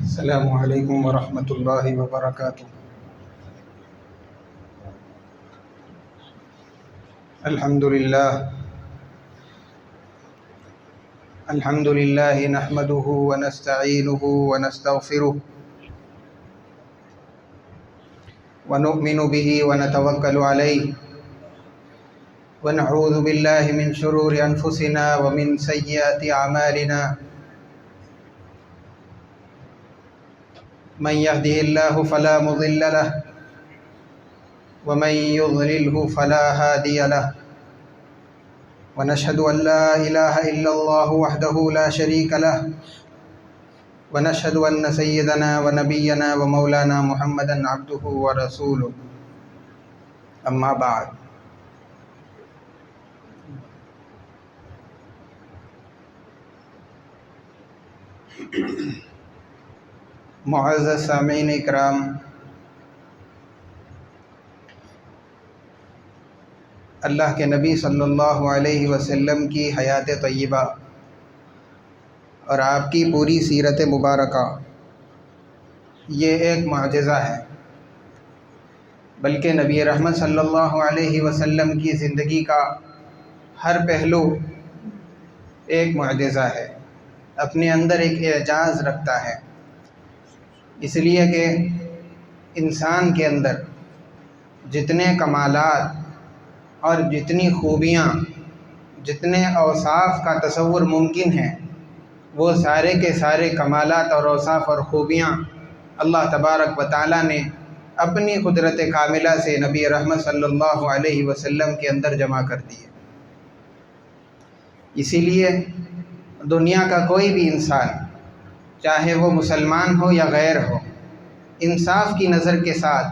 السلام علیکم ورحمۃ اللہ وبرکاتہ۔ الحمد للہ نحمده ونستعینه ونستغفره ونؤمن به ونتوکل علیہ ونعوذ باللہ من شرور انفسنا ومن سیئات اعمالنا، من يهده الله فلا مضل له ومن يضلله فلا هادي له، ونشهد أن لا إله إلا الله وحده لا شريك له، ونشهد أن سيدنا ونبينا ومولانا محمدا عبده ورسوله، أما بعد۔ معزز سامعین اکرام، اللہ کے نبی صلی اللہ علیہ وسلم کی حیات طیبہ اور آپ کی پوری سیرت مبارکہ یہ ایک معجزہ ہے، بلکہ نبی رحمت صلی اللہ علیہ وسلم کی زندگی کا ہر پہلو ایک معجزہ ہے، اپنے اندر ایک اعجاز رکھتا ہے، اس لیے کہ انسان کے اندر جتنے کمالات اور جتنی خوبیاں، جتنے اوصاف کا تصور ممکن ہے، وہ سارے کے سارے کمالات اور اوصاف اور خوبیاں اللہ تبارک و تعالیٰ نے اپنی قدرت کاملہ سے نبی رحمت صلی اللہ علیہ وسلم کے اندر جمع کر دی ہے۔ اسی لیے دنیا کا کوئی بھی انسان، چاہے وہ مسلمان ہو یا غیر ہو، انصاف کی نظر کے ساتھ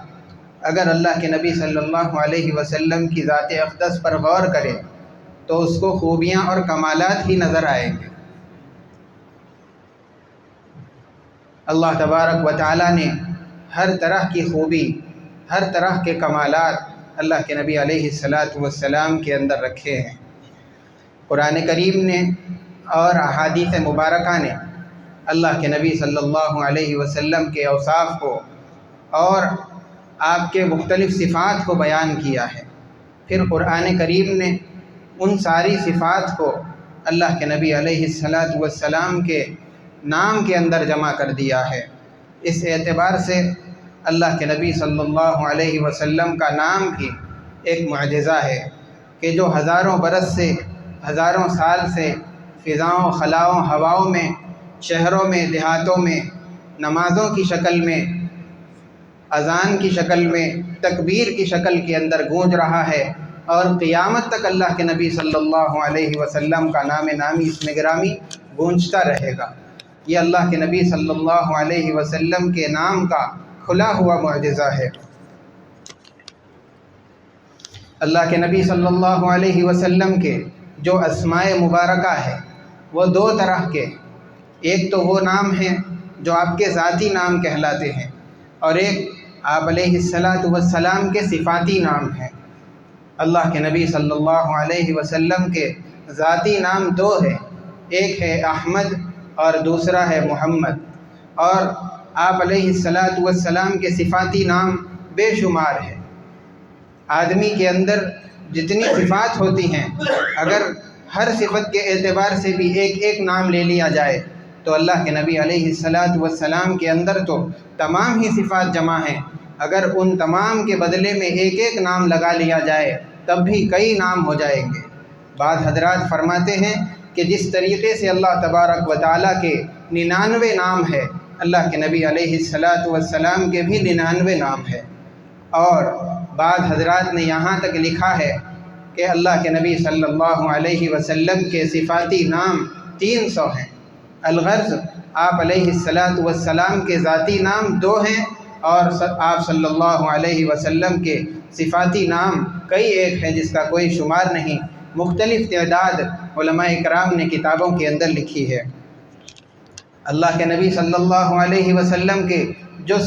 اگر اللہ کے نبی صلی اللہ علیہ وسلم کی ذات اقدس پر غور کرے تو اس کو خوبیاں اور کمالات ہی نظر آئیں گے۔ اللہ تبارک و تعالیٰ نے ہر طرح کی خوبی، ہر طرح کے کمالات اللہ کے نبی علیہ السلام کے اندر رکھے ہیں۔ قرآن کریم نے اور احادیث مبارکہ نے اللہ کے نبی صلی اللہ علیہ وسلم کے اوصاف کو اور آپ کے مختلف صفات کو بیان کیا ہے۔ پھر قرآن کریم نے ان ساری صفات کو اللہ کے نبی علیہ السلام کے نام کے اندر جمع کر دیا ہے۔ اس اعتبار سے اللہ کے نبی صلی اللہ علیہ وسلم کا نام بھی ایک معجزہ ہے کہ جو ہزاروں برس سے، ہزاروں سال سے فضاؤں، خلاؤں، ہواؤں میں، شہروں میں، دیہاتوں میں نمازوں کی شکل میں، اذان کی شکل میں، تکبیر کی شکل کے اندر گونج رہا ہے، اور قیامت تک اللہ کے نبی صلی اللہ علیہ وسلم کا نام نامی اسم گرامی گونجتا رہے گا۔ یہ اللہ کے نبی صلی اللہ علیہ وسلم کے نام کا کھلا ہوا معجزہ ہے۔ اللہ کے نبی صلی اللہ علیہ وسلم کے جو اسماء مبارکہ ہے وہ دو طرح کے، ایک تو وہ نام ہیں جو آپ کے ذاتی نام کہلاتے ہیں، اور ایک آپ علیہ السلام کے صفاتی نام ہیں۔ اللہ کے نبی صلی اللہ علیہ وسلم کے ذاتی نام دو ہیں، ایک ہے احمد اور دوسرا ہے محمد، اور آپ علیہ السلام کے صفاتی نام بے شمار ہیں۔ آدمی کے اندر جتنی صفات ہوتی ہیں، اگر ہر صفت کے اعتبار سے بھی ایک ایک نام لے لیا جائے تو اللہ کے نبی علیہ السلام کے اندر تو تمام ہی صفات جمع ہیں، اگر ان تمام کے بدلے میں ایک ایک نام لگا لیا جائے تب بھی کئی نام ہو جائیں گے۔ بعض حضرات فرماتے ہیں کہ جس طریقے سے اللہ تبارک و تعالیٰ کے 99 نام ہے، اللہ کے نبی علیہ السلام کے بھی 99 نام ہے، اور بعض حضرات نے یہاں تک لکھا ہے کہ اللہ کے نبی صلی اللہ علیہ وسلم کے صفاتی نام 300 ہیں۔ الغرض آپ علیہ السلام کے ذاتی نام 2 ہیں، اور آپ صلی اللہ علیہ وسلم کے صفاتی نام کئی ایک ہیں جس کا کوئی شمار نہیں، مختلف تعداد علماء کرام نے کتابوں کے اندر لکھی ہے۔ اللہ کے نبی صلی اللہ علیہ وسلم کے جو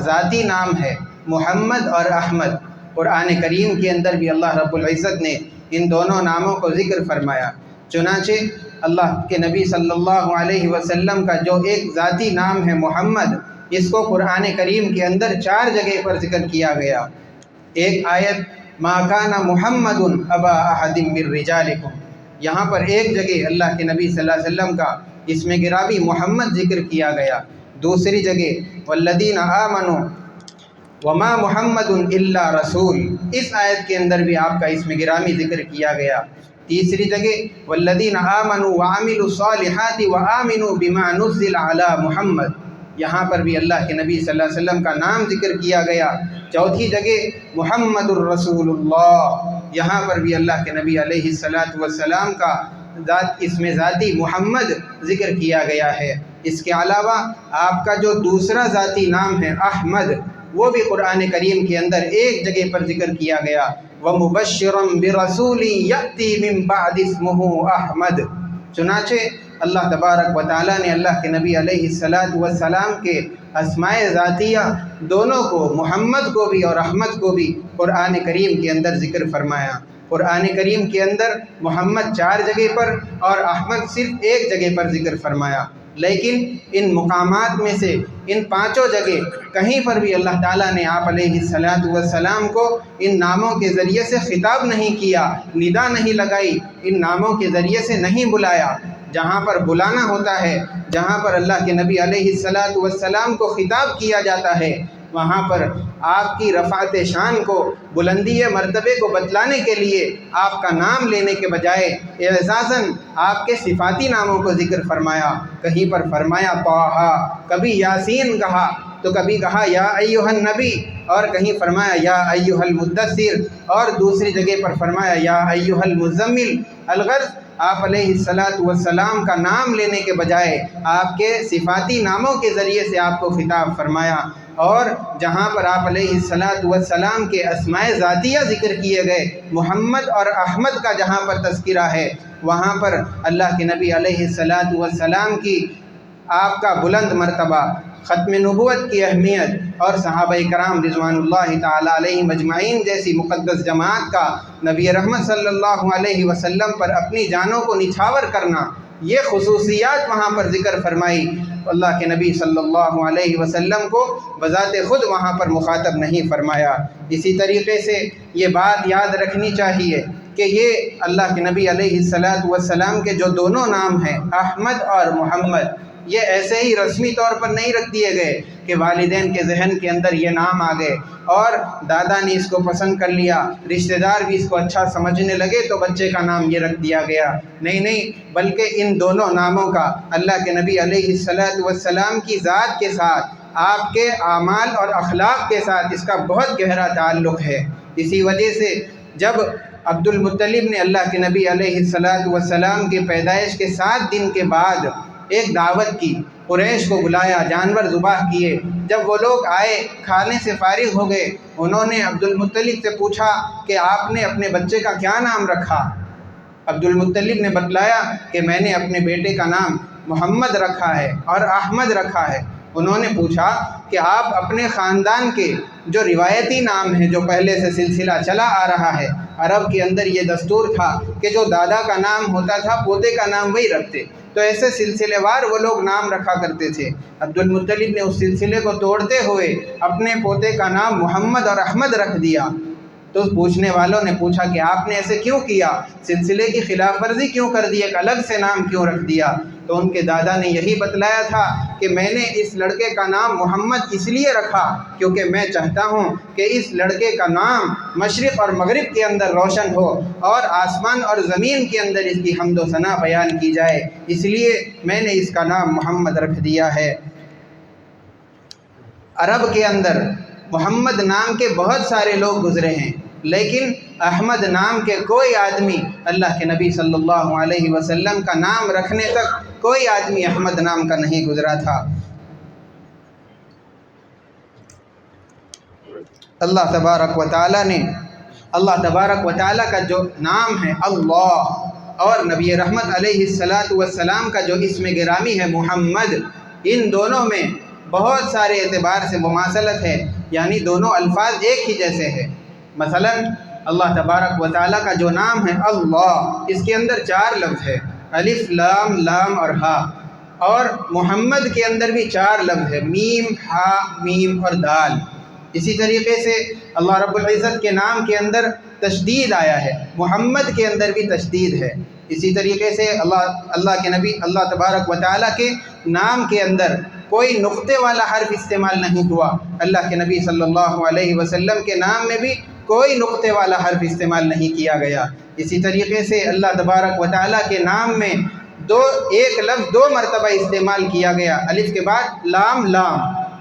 ذاتی نام ہے محمد اور احمد، قرآن کریم کے اندر بھی اللہ رب العزت نے ان دونوں ناموں کو ذکر فرمایا، چنانچہ اللہ کے نبی صلی اللہ علیہ وسلم کا جو ایک ذاتی نام ہے محمد، اس کو قرآن کریم کے اندر 4 جگہ پر ذکر کیا گیا۔ ایک آیت ما کان محمد ابا احد من رجالکم، یہاں پر ایک جگہ اللہ کے نبی صلی اللہ علیہ وسلم کا اسم گرامی محمد ذکر کیا گیا۔ دوسری جگہ والذین آمنوا وما محمد الا رسول، اس آیت کے اندر بھی آپ کا اسم گرامی ذکر کیا گیا۔ تیسری جگہ والذین آمنوا وعملوا الصالحات وآمنوا بما نزل علی محمد، یہاں پر بھی اللہ کے نبی صلی اللہ علیہ وسلم کا نام ذکر کیا گیا۔ چوتھی جگہ محمد الرسول اللہ، یہاں پر بھی اللہ کے نبی علیہ السلام کا اسم ذاتی محمد ذکر کیا گیا ہے۔ اس کے علاوہ آپ کا جو دوسرا ذاتی نام ہے احمد، وہ بھی قرآن کریم کے اندر ایک جگہ پر ذکر کیا گیا، وَمُبَشِّرًا بِرَسُولٍ يَأْتِي مِن بَعْدِ اسْمُهُ احمد۔ چنانچہ اللہ تبارک و تعالیٰ نے اللہ کے نبی علیہ السلام کے اسماء ذاتیہ دونوں کو، محمد کو بھی اور احمد کو بھی، قرآن کریم کے اندر ذکر فرمایا۔ قرآن کریم کے اندر محمد 4 جگہ پر اور احمد صرف ایک جگہ پر ذکر فرمایا، لیکن ان مقامات میں سے ان 5 جگہ کہیں پر بھی اللہ تعالیٰ نے آپ علیہ السلام کو ان ناموں کے ذریعے سے خطاب نہیں کیا، ندا نہیں لگائی، ان ناموں کے ذریعے سے نہیں بلایا۔ جہاں پر بلانا ہوتا ہے، جہاں پر اللہ کے نبی علیہ السلام کو خطاب کیا جاتا ہے، وہاں پر آپ کی رفعت شان کو، بلندی مرتبے کو بتلانے کے لیے آپ کا نام لینے کے بجائے اعزازاً آپ کے صفاتی ناموں کو ذکر فرمایا۔ کہیں پر فرمایا طٰہٰ، کبھی یاسین کہا تو کبھی کہا یا ایھا النبی، اور کہیں فرمایا یا ایھا المدثر، اور دوسری جگہ پر فرمایا یا ایھا المزمل۔ الغرض آپ علیہ السلام کا نام لینے کے بجائے آپ کے صفاتی ناموں کے ذریعے سے آپ کو خطاب فرمایا، اور جہاں پر آپ علیہ السلام کے اسماء ذاتیہ ذکر کیے گئے، محمد اور احمد کا جہاں پر تذکرہ ہے، وہاں پر اللہ کے نبی علیہ السلام کی آپ کا بلند مرتبہ، ختم نبوت کی اہمیت، اور صحابہ کرام رضوان اللہ تعالی علیہم اجمعین جیسی مقدس جماعت کا نبی رحمت صلی اللہ علیہ وسلم پر اپنی جانوں کو نچھاور کرنا، یہ خصوصیات وہاں پر ذکر فرمائی۔ اللہ کے نبی صلی اللہ علیہ وسلم کو بذات خود وہاں پر مخاطب نہیں فرمایا۔ اسی طریقے سے یہ بات یاد رکھنی چاہیے کہ یہ اللہ کے نبی علیہ السلام کے جو دونوں نام ہیں احمد اور محمد، یہ ایسے ہی رسمی طور پر نہیں رکھ دیے گئے کہ والدین کے ذہن کے اندر یہ نام آ گئے اور دادا نے اس کو پسند کر لیا، رشتہ دار بھی اس کو اچھا سمجھنے لگے تو بچے کا نام یہ رکھ دیا گیا۔ نہیں، بلکہ ان دونوں ناموں کا اللہ کے نبی علیہ السلام کی ذات کے ساتھ، آپ کے اعمال اور اخلاق کے ساتھ اس کا بہت گہرا تعلق ہے۔ اسی وجہ سے جب عبد المطلب نے اللہ کے نبی علیہ السلام کے پیدائش کے 7 دن کے بعد ایک دعوت کی، قریش کو بلایا، جانور ذبح کیے۔ جب وہ لوگ آئے، کھانے سے فارغ ہو گئے، انہوں نے عبد المطلب سے پوچھا کہ آپ نے اپنے بچے کا کیا نام رکھا؟ عبد المطلب نے بتلایا کہ میں نے اپنے بیٹے کا نام محمد رکھا ہے اور احمد رکھا ہے۔ انہوں نے پوچھا کہ آپ اپنے خاندان کے جو روایتی نام ہیں، جو پہلے سے سلسلہ چلا آ رہا ہے، عرب کے اندر یہ دستور تھا کہ جو دادا کا نام ہوتا تھا پوتے کا نام وہی رکھتے، تو ایسے سلسلے وار وہ لوگ نام رکھا کرتے تھے۔ عبد المطلب نے اس سلسلے کو توڑتے ہوئے اپنے پوتے کا نام محمد اور احمد رکھ دیا۔ تو پوچھنے والوں نے پوچھا کہ آپ نے ایسے کیوں کیا، سلسلے کی خلاف ورزی کیوں کر دی، ایک الگ سے نام کیوں رکھ دیا؟ تو ان کے دادا نے یہی بتلایا تھا کہ میں نے اس لڑکے کا نام محمد اس لیے رکھا کیونکہ میں چاہتا ہوں کہ اس لڑکے کا نام مشرق اور مغرب کے اندر روشن ہو اور آسمان اور زمین کے اندر اس کی حمد و ثنا بیان کی جائے، اس لیے میں نے اس کا نام محمد رکھ دیا ہے۔ عرب کے اندر محمد نام کے بہت سارے لوگ گزرے ہیں، لیکن احمد نام کے کوئی آدمی اللہ کے نبی صلی اللہ علیہ وسلم کا نام رکھنے تک کوئی آدمی احمد نام کا نہیں گزرا تھا۔ اللہ تبارک و تعالیٰ کا جو نام ہے اللہ، اور نبی رحمت علیہ السلام کا جو اسم گرامی ہے محمد، ان دونوں میں بہت سارے اعتبار سے مماثلت ہے، یعنی دونوں الفاظ ایک ہی جیسے ہیں۔ مثلا اللہ تبارک و تعالیٰ کا جو نام ہے اللہ، اس کے اندر 4 لفظ ہے۔ الف لام لام اور ہا، اور محمد کے اندر بھی 4 لفظ ہے، میم ہا میم اور دال۔ اسی طریقے سے اللہ رب العزت کے نام کے اندر تشدید آیا ہے، محمد کے اندر بھی تشدید ہے۔ اسی طریقے سے اللہ کے نبی اللہ تبارک و تعالیٰ کے نام کے اندر کوئی نقطے والا حرف استعمال نہیں ہوا، اللہ کے نبی صلی اللہ علیہ وسلم کے نام میں بھی کوئی نقطے والا حرف استعمال نہیں کیا گیا۔ اسی طریقے سے اللہ تبارک و تعالیٰ کے نام میں ایک لفظ 2 مرتبہ استعمال کیا گیا، الف کے بعد لام لام۔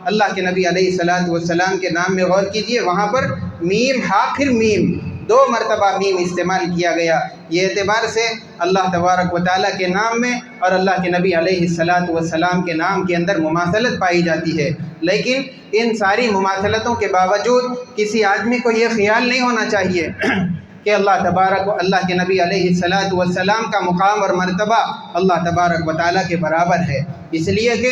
اللہ کے نبی علیہ الصلاۃ والسلام کے نام میں غور کیجئے، وہاں پر میم ہا پھر میم، 2 مرتبہ میم استعمال کیا گیا۔ یہ اعتبار سے اللہ تبارک و تعالیٰ کے نام میں اور اللہ کے نبی علیہ الصلاۃ والسلام کے نام کے اندر مماثلت پائی جاتی ہے، لیکن ان ساری مماثلتوں کے باوجود کسی آدمی کو یہ خیال نہیں ہونا چاہیے کہ اللہ کے نبی علیہ الصلاۃ والسلام کا مقام اور مرتبہ اللہ تبارک و تعالیٰ کے برابر ہے، اس لیے کہ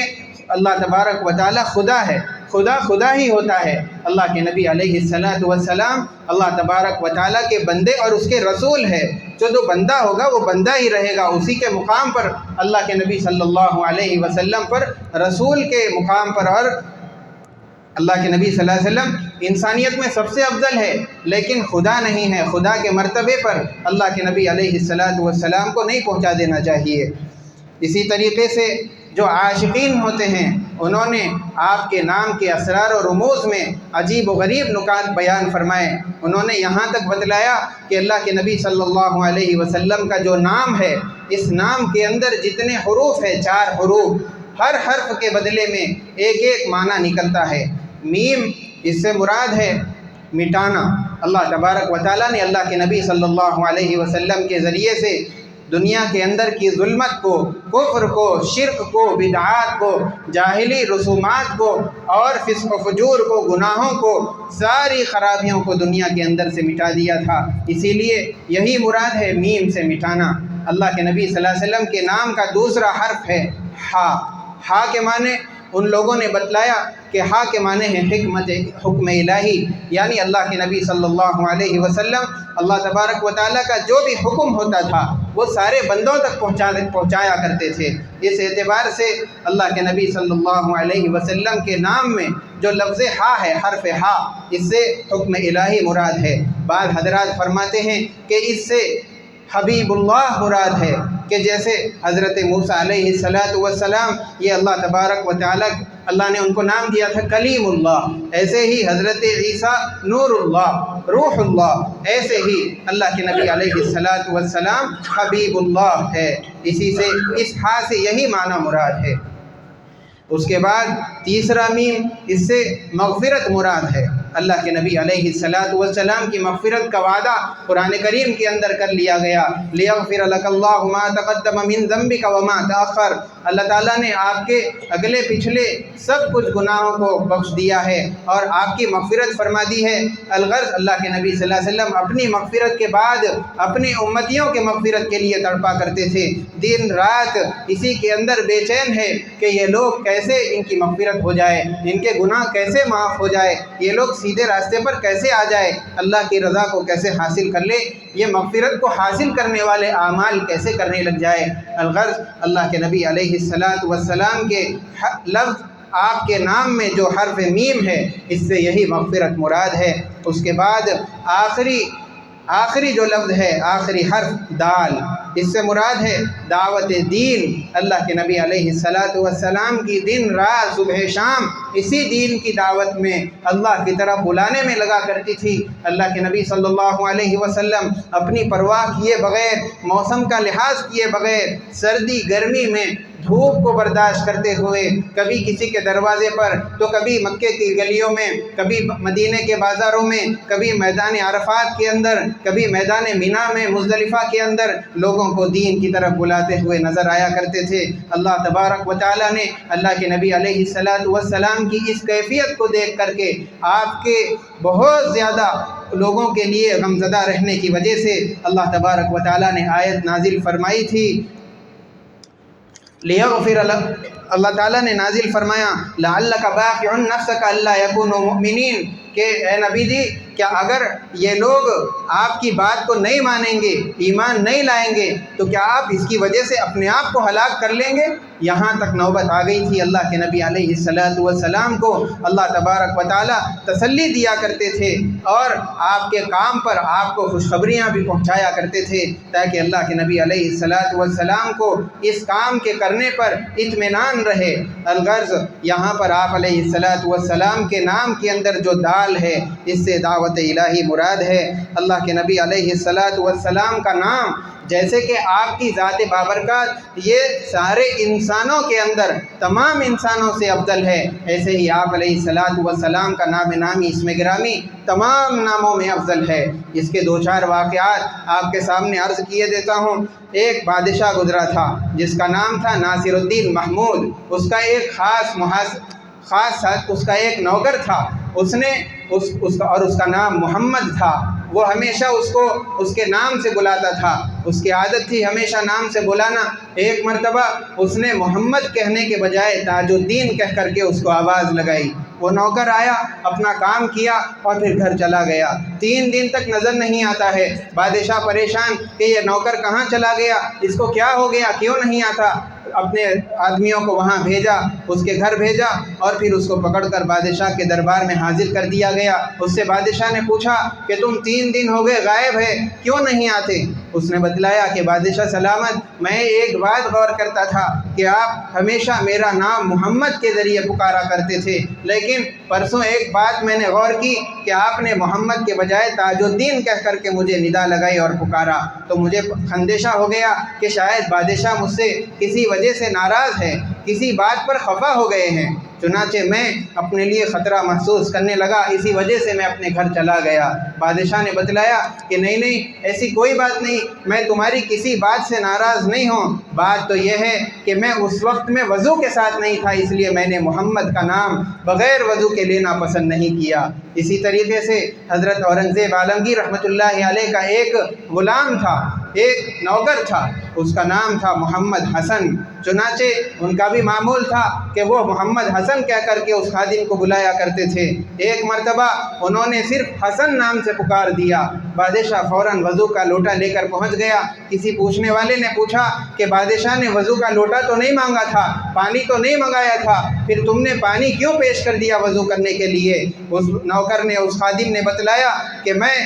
اللہ تبارک و تعالیٰ خدا ہے، خدا ہی ہوتا ہے۔ اللہ کے نبی علیہ الصلاۃ والسلام اللہ تبارک و تعالیٰ کے بندے اور اس کے رسول ہے، جو بندہ ہوگا وہ بندہ ہی رہے گا، اسی کے مقام پر اللہ کے نبی صلی اللہ علیہ وسلم پر، رسول کے مقام پر، اور اللہ کے نبی صلی اللہ علیہ وسلم انسانیت میں سب سے افضل ہے، لیکن خدا نہیں ہے۔ خدا کے مرتبے پر اللہ کے نبی علیہ الصلاۃ والسلام کو نہیں پہنچا دینا چاہیے۔ اسی طریقے سے جو عاشقین ہوتے ہیں انہوں نے آپ کے نام کے اسرار و رموز میں عجیب و غریب نکات بیان فرمائے۔ انہوں نے یہاں تک بتلایا کہ اللہ کے نبی صلی اللہ علیہ وسلم کا جو نام ہے، اس نام کے اندر جتنے حروف ہیں 4 حروف، ہر حرف کے بدلے میں ایک معنی نکلتا ہے۔ میم، اس سے مراد ہے مٹانا۔ اللہ تبارک و تعالیٰ نے اللہ کے نبی صلی اللہ علیہ وسلم کے ذریعے سے دنیا کے اندر کی ظلمت کو، کفر کو، شرک کو، بدعات کو، جاہلی رسومات کو اور فسق و فجور کو، گناہوں کو، ساری خرابیوں کو دنیا کے اندر سے مٹا دیا تھا۔ اسی لیے یہی مراد ہے میم سے مٹانا۔ اللہ کے نبی صلی اللہ علیہ وسلم کے نام کا دوسرا حرف ہے ہا۔ ہا کے معنی ان لوگوں نے بتلایا کہ ہا کے معنی ہے حکمت، حکم الہی، یعنی اللہ کے نبی صلی اللہ علیہ وسلم اللہ تبارک و تعالیٰ کا جو بھی حکم ہوتا تھا وہ سارے بندوں تک پہنچایا کرتے تھے۔ اس اعتبار سے اللہ کے نبی صلی اللہ علیہ وسلم کے نام میں جو لفظ ہا ہے، حرف ہا، اس سے حکم الہی مراد ہے۔ بعض حضرات فرماتے ہیں کہ اس سے حبیب اللہ مراد ہے، کہ جیسے حضرت موسیٰ علیہ السلام یہ اللہ تبارک و تعالیٰ اللہ نے ان کو نام دیا تھا کلیم اللہ، ایسے ہی حضرت عیسیٰ نور اللہ، روح اللہ، ایسے ہی اللہ کے نبی علیہ السلام حبیب اللہ ہے۔ اسی سے اس ہا سے یہی معنی مراد ہے۔ اس کے بعد تیسرا میم، اس سے مغفرت مراد ہے۔ اللہ کے نبی علیہ السلام کی مغفرت کا وعدہ قرآن کریم کے اندر کر لیا گیا، لیغفر لک اللہ ما تقدم من ذنبک وما تأخر۔ اللہ تعالیٰ نے آپ کے اگلے پچھلے سب کچھ گناہوں کو بخش دیا ہے اور آپ کی مغفرت فرما دی ہے۔ الغرض اللہ کے نبی صلی اللہ علیہ وسلم اپنی مغفرت کے بعد اپنی امتیوں کے مغفرت کے لیے تڑپا کرتے تھے، دن رات اسی کے اندر بے چین ہے کہ یہ لوگ کیسے ان کی مغفرت ہو جائے، ان کے گناہ کیسے معاف ہو جائے، یہ لوگ سیدھے راستے پر کیسے آ جائے، اللہ کی رضا کو کیسے حاصل کر لے، یہ مغفرت کو حاصل کرنے والے اعمال کیسے کرنے لگ جائے۔ الغرض اللہ کے نبی علیہ السلام کے لفظ آپ کے نام میں جو حرف میم ہے، اس سے یہی مغفرت مراد ہے۔ اس کے بعد آخری جو لفظ ہے، آخری حرف دال، اس سے مراد ہے دعوت دین۔ اللہ کے نبی علیہ السلام کی دن رات صبح شام اسی دین کی دعوت میں اللہ کی طرف بلانے میں لگا کرتی تھی۔ اللہ کے نبی صلی اللہ علیہ وسلم اپنی پرواہ کیے بغیر، موسم کا لحاظ کیے بغیر، سردی گرمی میں دھوپ کو برداشت کرتے ہوئے، کبھی کسی کے دروازے پر تو کبھی مکے کی گلیوں میں، کبھی مدینے کے بازاروں میں، کبھی میدان عرفات کے اندر، کبھی میدان مینا میں، مزدلفہ کے اندر لوگوں کو دین کی طرف بلاتے ہوئے نظر آیا کرتے تھے۔ اللہ تبارک و تعالیٰ نے اللہ کے نبی علیہ السلام کی اس کیفیت کو دیکھ کر کے آپ کے بہت زیادہ لوگوں کے لیے غمزدہ رہنے کی وجہ سے اللہ تبارک و تعالیٰ نے آیت نازل فرمائی تھی، لیغفر اللہ تعالیٰ نے نازل فرمایا لعلک باخع نفسک الا یکونوا مؤمنین کہ اے نبی جی کیا اگر یہ لوگ آپ کی بات کو نہیں مانیں گے، ایمان نہیں لائیں گے، تو کیا آپ اس کی وجہ سے اپنے آپ کو ہلاک کر لیں گے؟ یہاں تک نوبت آ گئی تھی۔ اللہ کے نبی علیہ السلام کو اللہ تبارک و تعالیٰ تسلی دیا کرتے تھے اور آپ کے کام پر آپ کو خوشخبریاں بھی پہنچایا کرتے تھے تاکہ اللہ کے نبی علیہ السلام کو اس کام کے کرنے پر اطمینان رہے۔ الغرض یہاں پر آپ علیہ السلام کے نام کے اندر جو دال ہے اس سے دعوت الہی مراد ہے۔ اللہ کے نبی علیہ السلام کا نام جیسے کہ آپ کی ذات بابرکات یہ سارے انسانوں کے اندر تمام انسانوں سے افضل ہے، ایسے ہی آپ علیہ السلام کا نام نامی اسم گرامی تمام ناموں میں افضل ہے۔ اس کے 2-4 واقعات آپ کے سامنے عرض کیے دیتا ہوں۔ ایک بادشاہ گزرا تھا جس کا نام تھا ناصر الدین محمود۔ اس کا ایک خاص اس کا ایک نوکر تھا، اس کا نام محمد تھا۔ وہ ہمیشہ اس کو اس کے نام سے بلاتا تھا، اس کی عادت تھی ہمیشہ نام سے بلانا۔ ایک مرتبہ اس نے محمد کہنے کے بجائے تاج الدین کہہ کر کے اس کو آواز لگائی۔ وہ نوکر آیا، اپنا کام کیا اور پھر گھر چلا گیا۔ 3 دن تک نظر نہیں آتا ہے۔ بادشاہ پریشان کہ یہ نوکر کہاں چلا گیا، اس کو کیا ہو گیا، کیوں نہیں آتا؟ اپنے آدمیوں کو وہاں بھیجا، اس کے گھر بھیجا اور پھر اس کو پکڑ کر بادشاہ کے دربار میں حاضر کر دیا گیا۔ اس سے بادشاہ نے پوچھا کہ تم 3 دن ہو گئے غائب ہے، کیوں نہیں آتے؟ اس نے بتلایا کہ بادشاہ سلامت، میں ایک بات غور کرتا تھا کہ آپ ہمیشہ میرا نام محمد کے ذریعے پکارا کرتے تھے، لیکن پرسوں ایک بات میں نے غور کی کہ آپ نے محمد کے بجائے تاج الدین کہہ کر کے مجھے ندا لگائی اور پکارا، تو مجھے اندیشہ ہو گیا کہ شاید بادشاہ مجھ سے کسی وجہ سے ناراض ہے، کسی بات پر خفا ہو گئے ہیں۔ چنانچہ میں اپنے لیے خطرہ محسوس کرنے لگا، اسی وجہ سے میں اپنے گھر چلا گیا۔ بادشاہ نے بتلایا کہ نہیں ایسی کوئی بات نہیں، میں تمہاری کسی بات سے ناراض نہیں ہوں، بات تو یہ ہے کہ میں اس وقت میں وضو کے ساتھ نہیں تھا، اس لیے میں نے محمد کا نام بغیر وضو کے لینا پسند نہیں کیا۔ اسی طریقے سے حضرت اورنگزیب عالمگیر رحمۃ اللہ علیہ کا ایک غلام تھا، ایک نوکر تھا، اس کا نام تھا محمد حسن۔ چنانچہ ان کا بھی معمول تھا کہ وہ محمد حسن کہہ کر کے اس خادم کو بلایا کرتے تھے۔ ایک مرتبہ انہوں نے صرف حسن نام سے پکار دیا، بادشاہ فوراً وضو کا لوٹا لے کر پہنچ گیا۔ کسی پوچھنے والے نے پوچھا کہ بادشاہ نے وضو کا لوٹا تو نہیں مانگا تھا، پانی تو نہیں منگایا تھا، پھر تم نے پانی کیوں پیش کر دیا وضو کرنے کے لیے؟ اس نوکر نے، اس خادم نے بتلایا کہ میں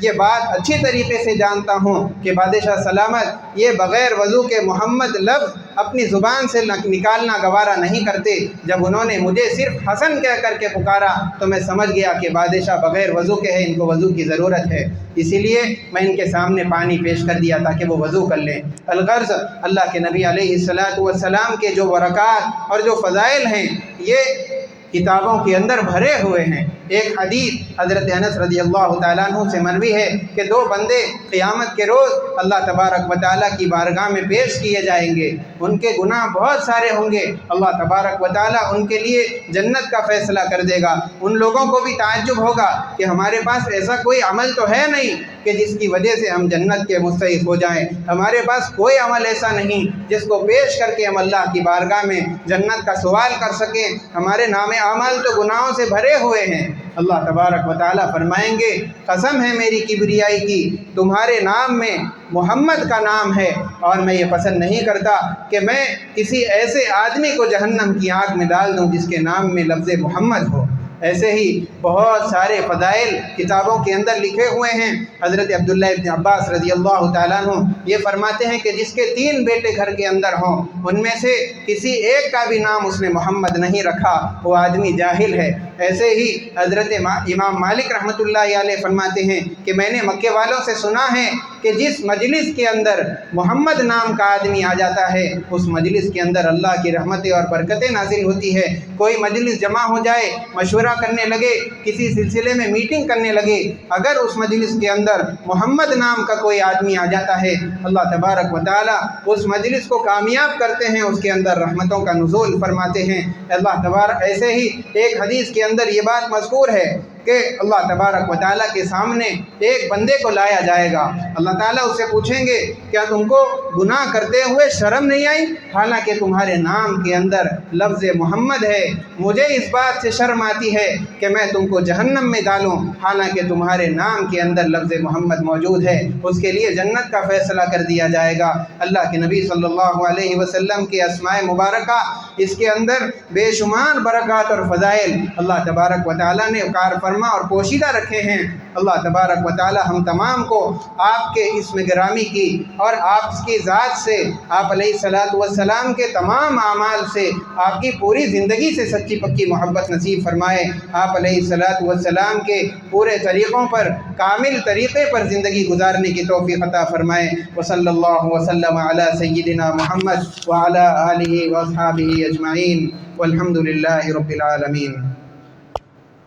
یہ بات اچھی طریقے سے جانتا ہوں کہ بادشاہ سلامت یہ بغیر وضو کے محمد لفظ اپنی زبان سے نکالنا گوارا نہیں کرتے۔ جب انہوں نے مجھے صرف حسن کہہ کر کے پکارا تو میں سمجھ گیا کہ بادشاہ بغیر وضو کے ہے، ان کو وضو کی ضرورت ہے، اسی لیے میں ان کے سامنے پانی پیش کر دیا تاکہ وہ وضو کر لیں۔ الغرض اللہ کے نبی علیہ السلام کے جو برکات اور جو فضائل ہیں یہ کتابوں کے اندر بھرے ہوئے ہیں۔ ایک حدیث حضرت انس رضی اللہ تعالیٰ عنہ سے مروی ہے کہ 2 بندے قیامت کے روز اللہ تبارک و تعالیٰ کی بارگاہ میں پیش کیے جائیں گے، ان کے گناہ بہت سارے ہوں گے، اللہ تبارک و تعالیٰ ان کے لیے جنت کا فیصلہ کر دے گا۔ ان لوگوں کو بھی تعجب ہوگا کہ ہمارے پاس ایسا کوئی عمل تو ہے نہیں کہ جس کی وجہ سے ہم جنت کے مستحق ہو جائیں، ہمارے پاس کوئی عمل ایسا نہیں جس کو پیش کر کے ہم اللہ کی بارگاہ میں جنت کا سوال کر سکیں، ہمارے نام اعمال تو گناہوں سے بھرے ہوئے ہیں۔ اللہ تبارک و تعالیٰ فرمائیں گے قسم ہے میری کبریائی کی، تمہارے نام میں محمد کا نام ہے اور میں یہ پسند نہیں کرتا کہ میں کسی ایسے آدمی کو جہنم کی آگ میں ڈال دوں جس کے نام میں لفظ محمد ہو۔ ایسے ہی بہت سارے فضائل کتابوں کے اندر لکھے ہوئے ہیں۔ حضرت عبداللہ ابن عباس رضی اللہ تعالیٰ عنہ یہ فرماتے ہیں کہ جس کے 3 بیٹے گھر کے اندر ہوں ان میں سے کسی ایک کا بھی نام اس نے محمد نہیں رکھا، وہ آدمی جاہل ہے۔ ایسے ہی حضرت امام مالک رحمۃ اللہ علیہ فرماتے ہیں کہ میں نے مکے والوں سے سنا ہے کہ جس مجلس کے اندر محمد نام کا آدمی آ جاتا ہے اس مجلس کے اندر اللہ کی رحمتیں اور برکتیں نازل ہوتی ہے۔ کوئی مجلس جمع ہو جائے، مشورہ کرنے لگے، کسی سلسلے میں میٹنگ کرنے لگے، اگر اس مجلس کے اندر محمد نام کا کوئی آدمی آ جاتا ہے اللہ تبارک و تعالیٰ اس مجلس کو کامیاب کرتے ہیں، اس کے اندر رحمتوں کا نزول فرماتے ہیں اللہ تبارک۔ ایسے ہی ایک حدیث کے اندر یہ بات مذکور ہے کہ اللہ تبارک و تعالیٰ کے سامنے ایک بندے کو لایا جائے گا، اللہ تعالیٰ اسے پوچھیں گے کیا تم کو گناہ کرتے ہوئے شرم نہیں آئی، حالانکہ تمہارے نام کے اندر لفظ محمد ہے، مجھے اس بات سے شرم آتی ہے کہ میں تم کو جہنم میں ڈالوں، حالانکہ تمہارے نام کے اندر لفظ محمد موجود ہے۔ اس کے لیے جنت کا فیصلہ کر دیا جائے گا۔ اللہ کے نبی صلی اللہ علیہ وسلم کے اسماء مبارکہ، اس کے اندر بے شمار برکات اور فضائل اللہ تبارک و تعالیٰ نے کار فرما اور پوشیدہ رکھے ہیں۔ اللہ تبارک و تعالیٰ ہم تمام کو آپ کے اسم گرامی کی اور آپ کی ذات سے، آپ علیہ الصلاۃ والسلام کے تمام اعمال سے، آپ کی پوری زندگی سے سچی پکی محبت نصیب فرمائے، آپ علیہ الصلاۃ والسلام کے پورے طریقوں پر، کامل طریقے پر زندگی گزارنے کی توفیق عطا فرمائے۔ وصلی اللہ وسلم علی سیدنا محمد وعلی آلہ واصحابہ اجمعین والحمد للہ رب العالمین۔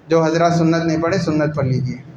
جو حضرات سنت نہیں پڑھے سنت پڑھ لیجیے۔